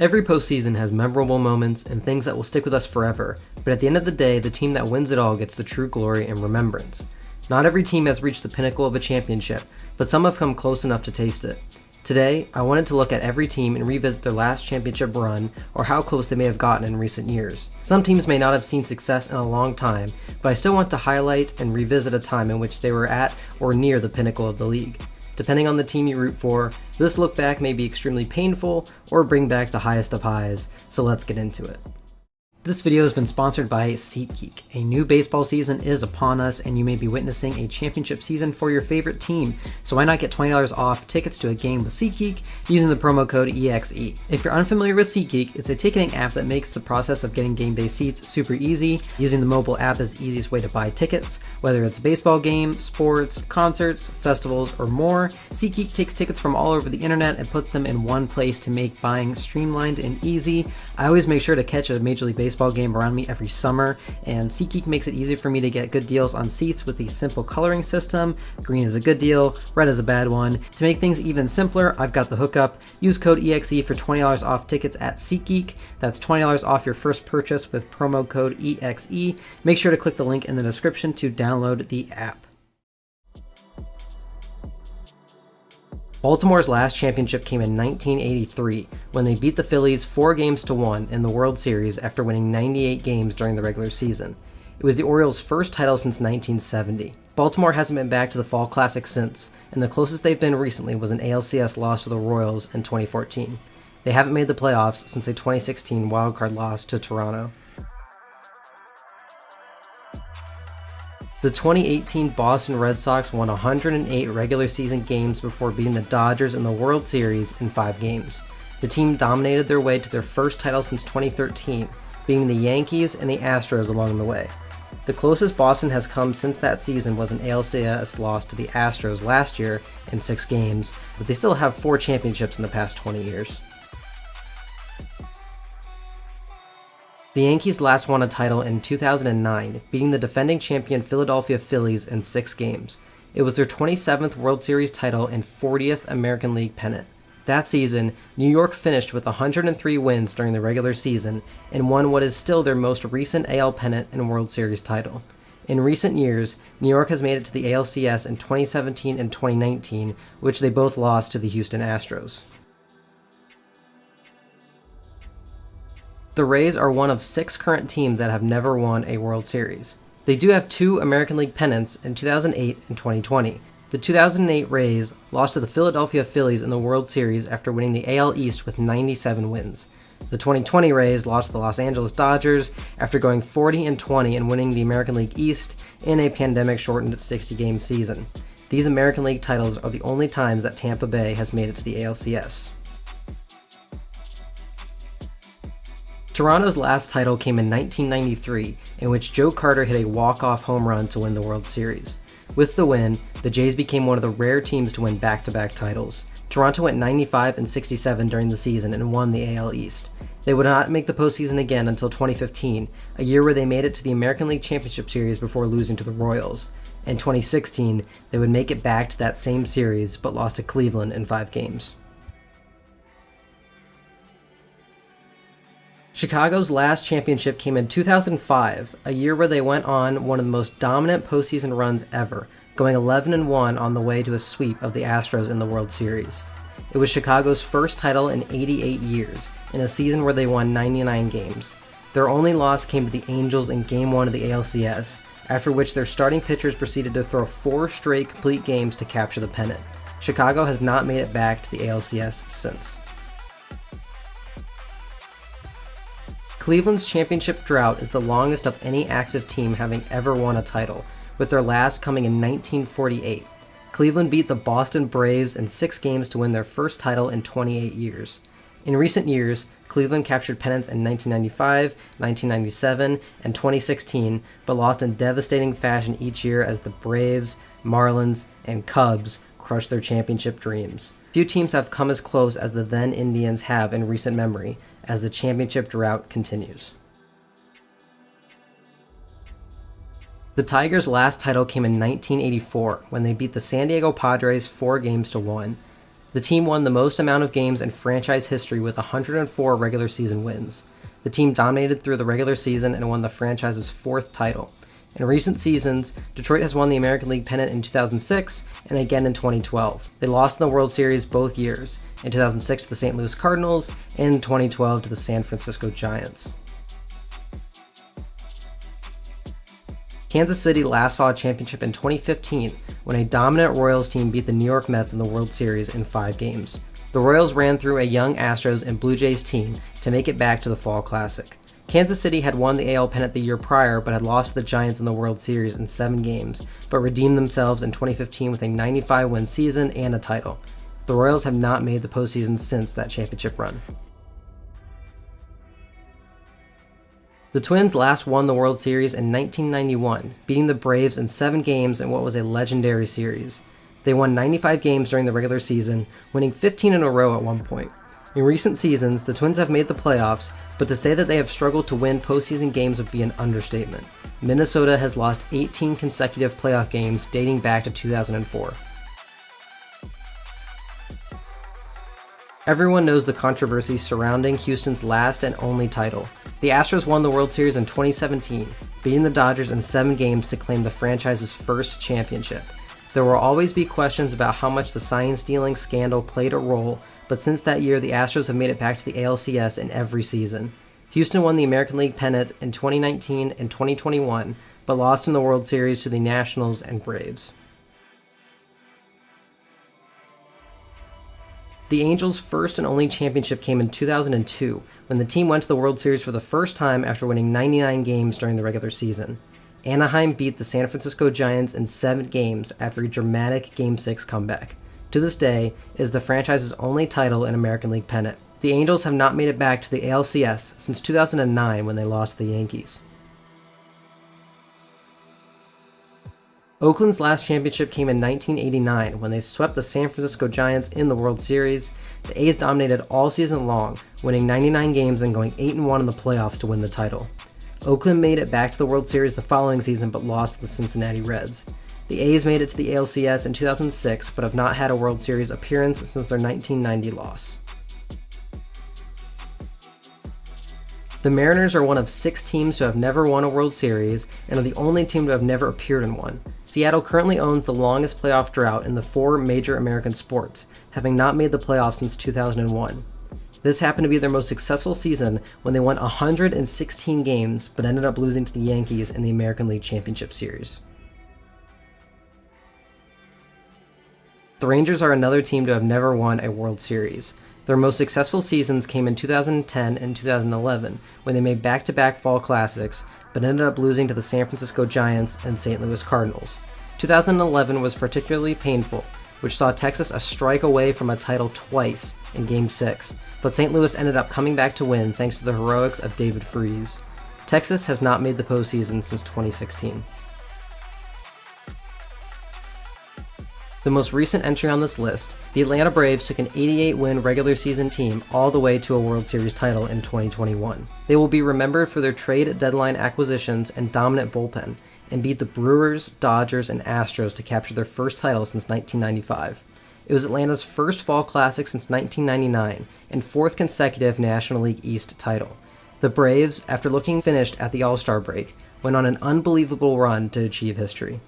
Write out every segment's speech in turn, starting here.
Every postseason has memorable moments and things that will stick with us forever, but at the end of the day, the team that wins it all gets the true glory and remembrance. Not every team has reached the pinnacle of a championship, but some have come close enough to taste it. Today, I wanted to look at every team and revisit their last championship run or how close they may have gotten in recent years. Some teams may not have seen success in a long time, but I still want to highlight and revisit a time in which they were at or near the pinnacle of the league. Depending on the team you root for, this look back may be extremely painful or bring back the highest of highs, so let's get into it. This video has been sponsored by SeatGeek. A new baseball season is upon us and you may be witnessing a championship season for your favorite team, so why not get $20 off tickets to a game with SeatGeek using the promo code EXE. If you're unfamiliar with SeatGeek, it's a ticketing app that makes the process of getting game day seats super easy. Using the mobile app is the easiest way to buy tickets, whether it's a baseball game, sports, concerts, festivals, or more. SeatGeek takes tickets from all over the internet and puts them in one place to make buying streamlined and easy. I always make sure to catch a Major League Baseball game around me every summer, and SeatGeek makes it easy for me to get good deals on seats with the simple coloring system. Green is a good deal, red is a bad one. To make things even simpler, I've got the hookup. Use code EXE for $20 off tickets at SeatGeek. That's $20 off your first purchase with promo code EXE. Make sure to click the link in the description to download the app. Baltimore's last championship came in 1983 when they beat the Phillies 4-1 in the World Series after winning 98 games during the regular season. It was the Orioles' first title since 1970. Baltimore hasn't been back to the Fall Classic since, and the closest they've been recently was an ALCS loss to the Royals in 2014. They haven't made the playoffs since a 2016 wildcard loss to Toronto. The 2018 Boston Red Sox won 108 regular season games before beating the Dodgers in the World Series in 5 games. The team dominated their way to their first title since 2013, beating the Yankees and the Astros along the way. The closest Boston has come since that season was an ALCS loss to the Astros last year in 6 games, but they still have 4 championships in the past 20 years. The Yankees last won a title in 2009, beating the defending champion Philadelphia Phillies in 6 games. It was their 27th World Series title and 40th American League pennant. That season, New York finished with 103 wins during the regular season and won what is still their most recent AL pennant and World Series title. In recent years, New York has made it to the ALCS in 2017 and 2019, which they both lost to the Houston Astros. The Rays are one of 6 current teams that have never won a World Series. They do have 2 American League pennants in 2008 and 2020. The 2008 Rays lost to the Philadelphia Phillies in the World Series after winning the AL East with 97 wins. The 2020 Rays lost to the Los Angeles Dodgers after going 40-20 and winning the American League East in a pandemic-shortened 60-game season. These American League titles are the only times that Tampa Bay has made it to the ALCS. Toronto's last title came in 1993, in which Joe Carter hit a walk-off home run to win the World Series. With the win, the Jays became one of the rare teams to win back-to-back titles. Toronto went 95-67 during the season and won the AL East. They would not make the postseason again until 2015, a year where they made it to the American League Championship Series before losing to the Royals. In 2016, they would make it back to that same series, but lost to Cleveland in 5 games. Chicago's last championship came in 2005, a year where they went on one of the most dominant postseason runs ever, going 11-1 on the way to a sweep of the Astros in the World Series. It was Chicago's first title in 88 years, in a season where they won 99 games. Their only loss came to the Angels in Game 1 of the ALCS, after which their starting pitchers proceeded to throw 4 straight complete games to capture the pennant. Chicago has not made it back to the ALCS since. Cleveland's championship drought is the longest of any active team having ever won a title, with their last coming in 1948. Cleveland beat the Boston Braves in 6 games to win their first title in 28 years. In recent years, Cleveland captured pennants in 1995, 1997, and 2016, but lost in devastating fashion each year as the Braves, Marlins, and Cubs crushed their championship dreams. Few teams have come as close as the then Indians have in recent memory, as the championship drought continues. The Tigers' last title came in 1984 when they beat the San Diego Padres 4-1. The team won the most amount of games in franchise history with 104 regular season wins. The team dominated through the regular season and won the franchise's 4th title. In recent seasons, Detroit has won the American League pennant in 2006 and again in 2012. They lost in the World Series both years, in 2006 to the St. Louis Cardinals and in 2012 to the San Francisco Giants. Kansas City last saw a championship in 2015 when a dominant Royals team beat the New York Mets in the World Series in 5 games. The Royals ran through a young Astros and Blue Jays team to make it back to the Fall Classic. Kansas City had won the AL pennant the year prior but had lost to the Giants in the World Series in 7 games, but redeemed themselves in 2015 with a 95-win season and a title. The Royals have not made the postseason since that championship run. The Twins last won the World Series in 1991, beating the Braves in 7 games in what was a legendary series. They won 95 games during the regular season, winning 15 in a row at one point. In recent seasons, the Twins have made the playoffs, but to say that they have struggled to win postseason games would be an understatement. Minnesota has lost 18 consecutive playoff games dating back to 2004. Everyone knows the controversy surrounding Houston's last and only title. The Astros won the World Series in 2017, beating the Dodgers in 7 games to claim the franchise's first championship. There will always be questions about how much the sign-stealing scandal played a role, but since that year, the Astros have made it back to the ALCS in every season. Houston won the American League pennant in 2019 and 2021, but lost in the World Series to the Nationals and Braves. The Angels' first and only championship came in 2002, when the team went to the World Series for the first time after winning 99 games during the regular season. Anaheim beat the San Francisco Giants in 7 games after a dramatic Game 6 comeback. To this day, it is the franchise's only title in American League pennant. The Angels have not made it back to the ALCS since 2009 when they lost to the Yankees. Oakland's last championship came in 1989 when they swept the San Francisco Giants in the World Series. The A's dominated all season long, winning 99 games and going 8-1 in the playoffs to win the title. Oakland made it back to the World Series the following season but lost to the Cincinnati Reds. The A's made it to the ALCS in 2006 but have not had a World Series appearance since their 1990 loss. The Mariners are one of 6 teams to have never won a World Series and are the only team to have never appeared in one. Seattle currently owns the longest playoff drought in the 4 major American sports, having not made the playoffs since 2001. This happened to be their most successful season when they won 116 games but ended up losing to the Yankees in the American League Championship Series. The Rangers are another team to have never won a World Series. Their most successful seasons came in 2010 and 2011, when they made back-to-back Fall Classics, but ended up losing to the San Francisco Giants and St. Louis Cardinals. 2011 was particularly painful, which saw Texas a strike away from a title twice in Game 6, but St. Louis ended up coming back to win thanks to the heroics of David Freese. Texas has not made the postseason since 2016. The most recent entry on this list, the Atlanta Braves took an 88-win regular season team all the way to a World Series title in 2021. They will be remembered for their trade deadline acquisitions and dominant bullpen, and beat the Brewers, Dodgers, and Astros to capture their first title since 1995. It was Atlanta's first Fall Classic since 1999, and 4th consecutive National League East title. The Braves, after looking finished at the All-Star break, went on an unbelievable run to achieve history.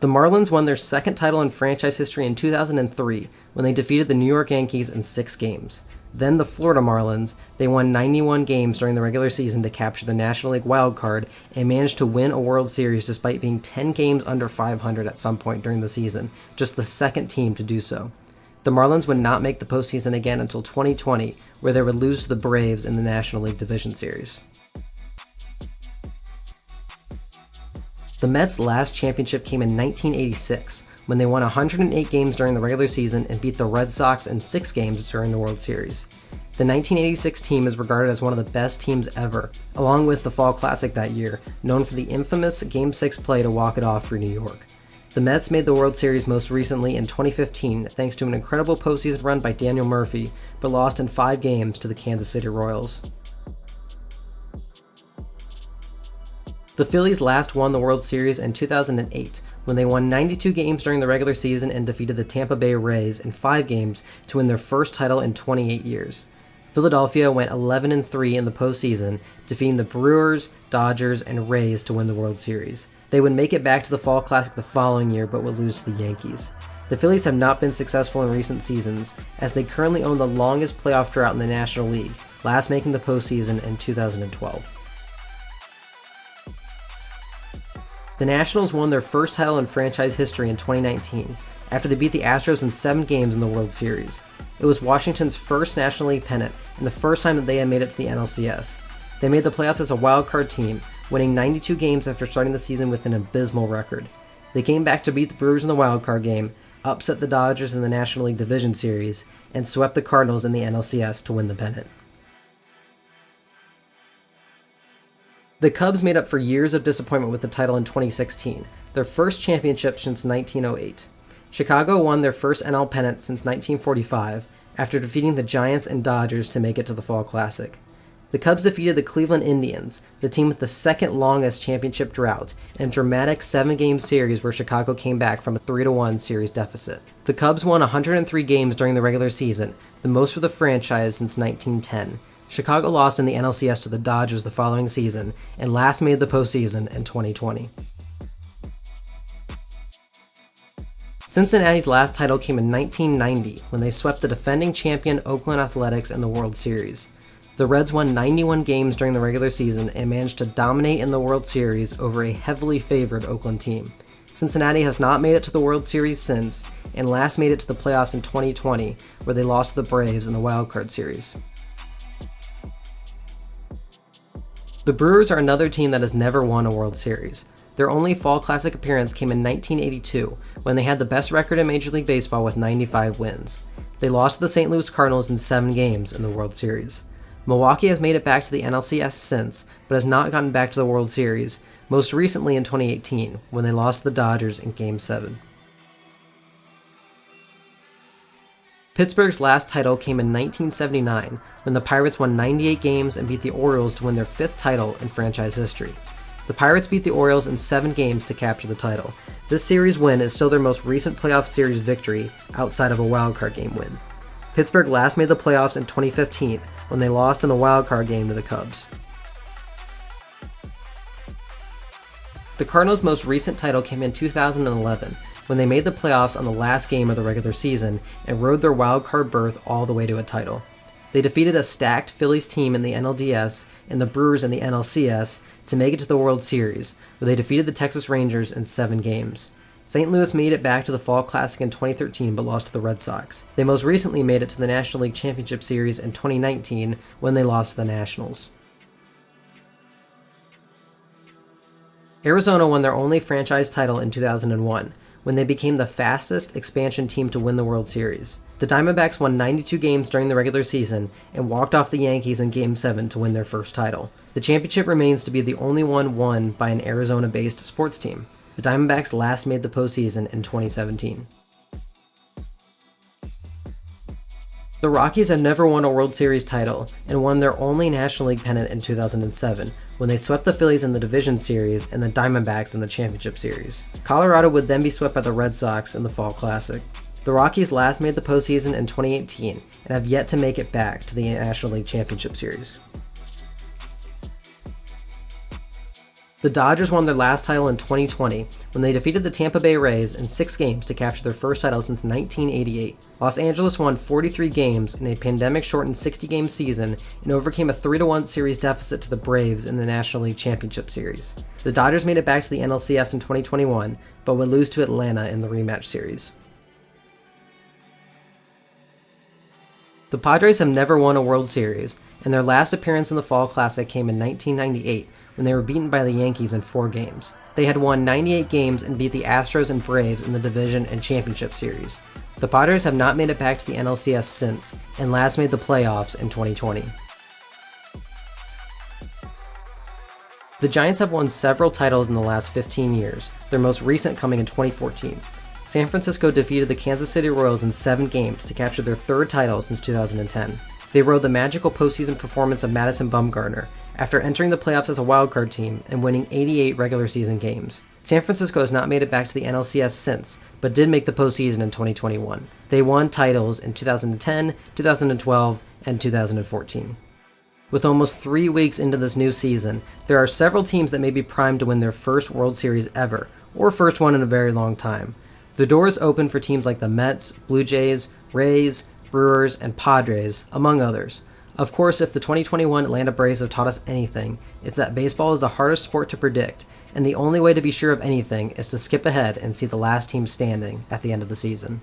The Marlins won their 2nd title in franchise history in 2003 when they defeated the New York Yankees in 6 games. Then the Florida Marlins, they won 91 games during the regular season to capture the National League wild card and managed to win a World Series despite being 10 games under 500 at some point during the season, just the 2nd team to do so. The Marlins would not make the postseason again until 2020, where they would lose to the Braves in the National League Division Series. The Mets' last championship came in 1986, when they won 108 games during the regular season and beat the Red Sox in 6 games during the World Series. The 1986 team is regarded as one of the best teams ever, along with the Fall Classic that year, known for the infamous Game 6 play to walk it off for New York. The Mets made the World Series most recently in 2015 thanks to an incredible postseason run by Daniel Murphy, but lost in 5 games to the Kansas City Royals. The Phillies last won the World Series in 2008 when they won 92 games during the regular season and defeated the Tampa Bay Rays in 5 games to win their first title in 28 years. Philadelphia went 11-3 in the postseason, defeating the Brewers, Dodgers, and Rays to win the World Series. They would make it back to the Fall Classic the following year, but would lose to the Yankees. The Phillies have not been successful in recent seasons, as they currently own the longest playoff drought in the National League, last making the postseason in 2012. The Nationals won their first title in franchise history in 2019, after they beat the Astros in 7 games in the World Series. It was Washington's first National League pennant, and the first time that they had made it to the NLCS. They made the playoffs as a wild-card team, winning 92 games after starting the season with an abysmal record. They came back to beat the Brewers in the wild-card game, upset the Dodgers in the National League Division Series, and swept the Cardinals in the NLCS to win the pennant. The Cubs made up for years of disappointment with the title in 2016, their first championship since 1908. Chicago won their first NL pennant since 1945, after defeating the Giants and Dodgers to make it to the Fall Classic. The Cubs defeated the Cleveland Indians, the team with the second longest championship drought, in a dramatic 7-game series where Chicago came back from a 3-1 series deficit. The Cubs won 103 games during the regular season, the most for the franchise since 1910. Chicago lost in the NLCS to the Dodgers the following season, and last made the postseason in 2020. Cincinnati's last title came in 1990, when they swept the defending champion Oakland Athletics in the World Series. The Reds won 91 games during the regular season and managed to dominate in the World Series over a heavily favored Oakland team. Cincinnati has not made it to the World Series since, and last made it to the playoffs in 2020, where they lost to the Braves in the Wild Card Series. The Brewers are another team that has never won a World Series. Their only Fall Classic appearance came in 1982, when they had the best record in Major League Baseball with 95 wins. They lost to the St. Louis Cardinals in 7 games in the World Series. Milwaukee has made it back to the NLCS since, but has not gotten back to the World Series, most recently in 2018, when they lost to the Dodgers in Game 7. Pittsburgh's last title came in 1979, when the Pirates won 98 games and beat the Orioles to win their 5th title in franchise history. The Pirates beat the Orioles in 7 games to capture the title. This series win is still their most recent playoff series victory, outside of a wildcard game win. Pittsburgh last made the playoffs in 2015, when they lost in the wildcard game to the Cubs. The Cardinals' most recent title came in 2011, when they made the playoffs on the last game of the regular season and rode their wildcard berth all the way to a title. They defeated a stacked Phillies team in the NLDS and the Brewers in the NLCS to make it to the World Series, where they defeated the Texas Rangers in 7 games. St. Louis made it back to the Fall Classic in 2013 but lost to the Red Sox. They most recently made it to the National League Championship Series in 2019 when they lost to the Nationals. Arizona won their only franchise title in 2001, when they became the fastest expansion team to win the World Series. The Diamondbacks won 92 games during the regular season and walked off the Yankees in Game 7 to win their first title. The championship remains to be the only one won by an Arizona-based sports team. The Diamondbacks last made the postseason in 2017. The Rockies have never won a World Series title and won their only National League pennant in 2007, when they swept the Phillies in the Division Series and the Diamondbacks in the Championship Series. Colorado would then be swept by the Red Sox in the Fall Classic. The Rockies last made the postseason in 2018 and have yet to make it back to the National League Championship Series. The Dodgers won their last title in 2020 when they defeated the Tampa Bay Rays in 6 games to capture their first title since 1988. Los Angeles won 43 games in a pandemic-shortened 60-game season and overcame a 3-1 series deficit to the Braves in the National League Championship Series. The Dodgers made it back to the NLCS in 2021, but would lose to Atlanta in the rematch series. The Padres have never won a World Series, and their last appearance in the Fall Classic came in 1998, when they were beaten by the Yankees in 4 games. They had won 98 games and beat the Astros and Braves in the Division and Championship Series. The Padres have not made it back to the NLCS since, and last made the playoffs in 2020. The Giants have won several titles in the last 15 years, their most recent coming in 2014. San Francisco defeated the Kansas City Royals in 7 games to capture their 3rd title since 2010. They rode the magical postseason performance of Madison Bumgarner after entering the playoffs as a wildcard team and winning 88 regular season games. San Francisco has not made it back to the NLCS since, but did make the postseason in 2021. They won titles in 2010, 2012, and 2014. With almost 3 weeks into this new season, there are several teams that may be primed to win their first World Series ever, or first one in a very long time. The door is open for teams like the Mets, Blue Jays, Rays, Brewers, and Padres, among others. Of course, if the 2021 Atlanta Braves have taught us anything, it's that baseball is the hardest sport to predict, and the only way to be sure of anything is to skip ahead and see the last team standing at the end of the season.